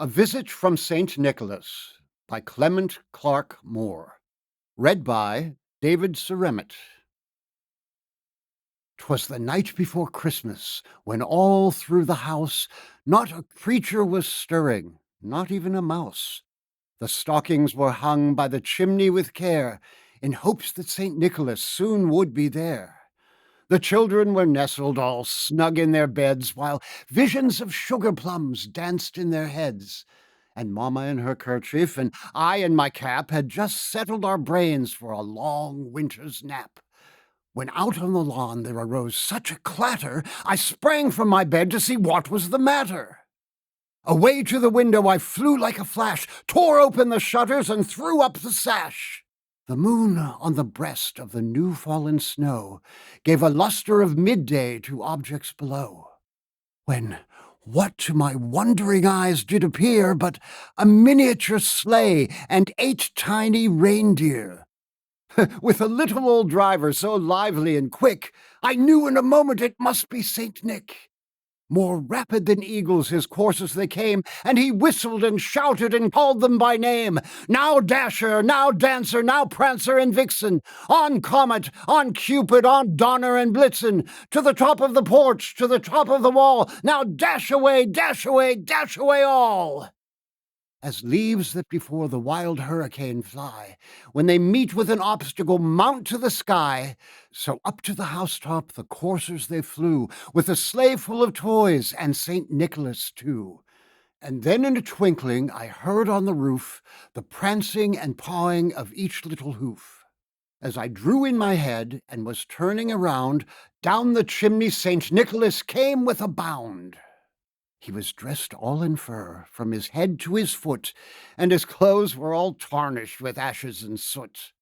A Visit from St. Nicholas by Clement Clark Moore. Read by David Seremet. 'Twas the night before Christmas, when all through the house not a creature was stirring, not even a mouse. The stockings were hung by the chimney with care, in hopes that St. Nicholas soon would be there. The children were nestled all snug in their beds, while visions of sugar plums danced in their heads. And Mamma in her kerchief, and I in my cap, had just settled our brains for a long winter's nap. When out on the lawn there arose such a clatter, I sprang from my bed to see what was the matter. Away to the window I flew like a flash, tore open the shutters, and threw up the sash. The moon on the breast of the new-fallen snow gave a lustre of midday to objects below. When what to my wondering eyes did appear but a miniature sleigh and 8 tiny reindeer? With a little old driver so lively and quick, I knew in a moment it must be Saint Nick. More rapid than eagles his coursers they came, and he whistled and shouted and called them by name. Now Dasher, now Dancer, now Prancer and Vixen, on Comet, on Cupid, on Donner and Blitzen, to the top of the porch, to the top of the wall, now dash away, dash away, dash away all! As leaves that before the wild hurricane fly, when they meet with an obstacle, mount to the sky, so up to the housetop the coursers they flew, with a sleigh full of toys, and St. Nicholas too. And then in a twinkling I heard on the roof the prancing and pawing of each little hoof. As I drew in my head and was turning around, down the chimney St. Nicholas came with a bound. He was dressed all in fur, from his head to his foot, and his clothes were all tarnished with ashes and soot.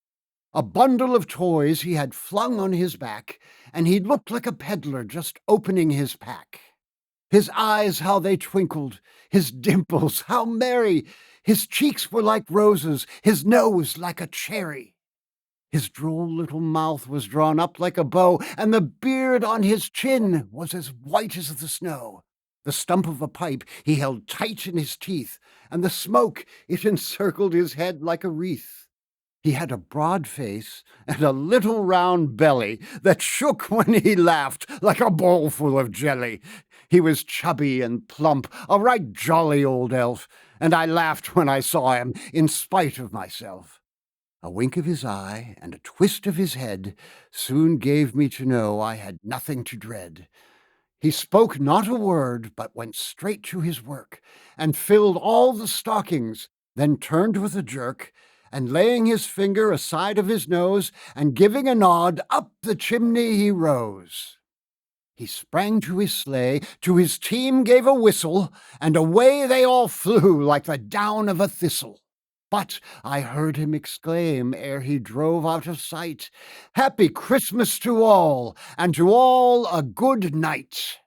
A bundle of toys he had flung on his back, and he looked like a peddler just opening his pack. His eyes, how they twinkled, his dimples, how merry! His cheeks were like roses, his nose like a cherry. His droll little mouth was drawn up like a bow, and the beard on his chin was as white as the snow. The stump of a pipe he held tight in his teeth, and the smoke, it encircled his head like a wreath. He had a broad face and a little round belly that shook when he laughed like a bowl full of jelly. He was chubby and plump, a right jolly old elf, and I laughed when I saw him, in spite of myself. A wink of his eye and a twist of his head soon gave me to know I had nothing to dread. He spoke not a word, but went straight to his work, and filled all the stockings, then turned with a jerk, and laying his finger aside of his nose, and giving a nod, up the chimney he rose. He sprang to his sleigh, to his team gave a whistle, and away they all flew like the down of a thistle. But I heard him exclaim, ere he drove out of sight, "Happy Christmas to all, and to all a good night."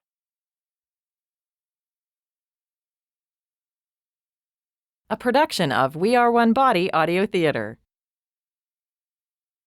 A production of We Are One Body Audio Theater.